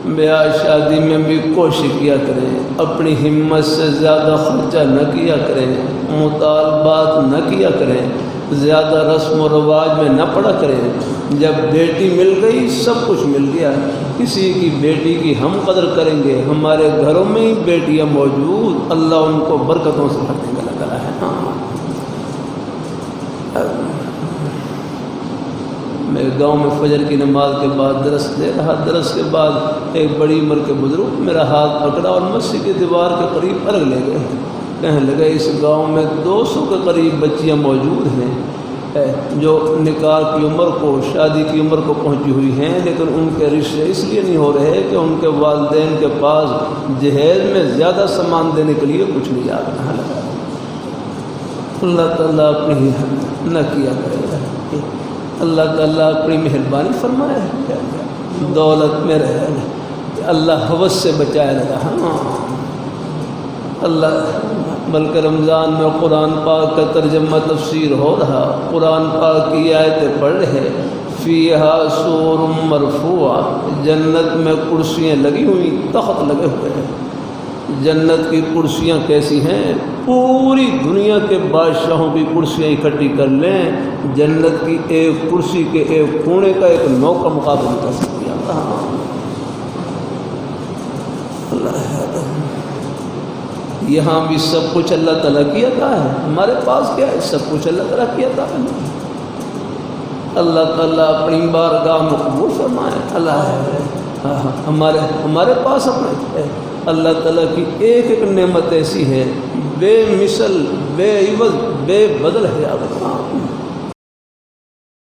بیاہ شادی میں بھی کوشش کیا کریں، اپنی ہمت سے زیادہ خرچہ نہ کیا کریں، مطالبات نہ کیا کریں، زیادہ رسم و رواج میں نہ پڑا کریں۔ جب بیٹی مل گئی سب کچھ مل گیا، کسی کی بیٹی کی ہم قدر کریں گے؟ ہمارے گھروں میں ہی بیٹیاں موجود، اللہ ان کو برکتوں سے بھر دیں گے، اللہ تعالیٰ ہے۔ میں گاؤں میں فجر کی نماز کے بعد درس دے رہا، درس کے بعد ایک بڑی عمر کے بزرگ میرا ہاتھ پکڑا اور مسجد کی دیوار کے قریب ارگ لے گئے، کہنے لگے اس گاؤں میں 200 کے قریب بچیاں موجود ہیں جو نکاح کی عمر کو، شادی کی عمر کو پہنچی ہوئی ہیں، لیکن ان کے رشتے اس لیے نہیں ہو رہے کہ ان کے والدین کے پاس جہیز میں زیادہ سامان دینے کے لیے کچھ نہیں آ رہا۔ اللہ تعالیٰ اپنی نہ کیا کرے، اللہ تعالیٰ اپنی مہربانی فرمائے، دولت میں رہے، اللہ حوث سے بچائے رہا۔ اللہ بلکہ رمضان میں قرآن پاک کا ترجمہ تفسیر ہو رہا، قرآن پاک کی آیتیں پڑھ رہے، فیہا سور مرفوع، جنت میں کرسیاں لگی ہوئی، تخت لگے ہوئے ہیں۔ جنت کی کرسیاں کیسی ہیں؟ پوری دنیا کے بادشاہوں کی کرسیاں اکٹھی کر لیں، جنت کی ایک کرسی کے ایک کونے کا ایک نو کا مقابلہ نہیں کر سکتی۔ یہاں بھی سب کچھ اللہ تعالیٰ کی عطا ہے، ہمارے پاس کیا ہے؟ سب کچھ اللہ تعالیٰ کی عطا ہے۔ اللہ تعالیٰ اپنی بارگاہ میں قبول فرمائے۔ اللہ ہے ہمارے پاس اپنا ہے، اللہ تعالیٰ کی ایک ایک نعمت ایسی ہے بے مثل، بے عوض، بے بدل ہے۔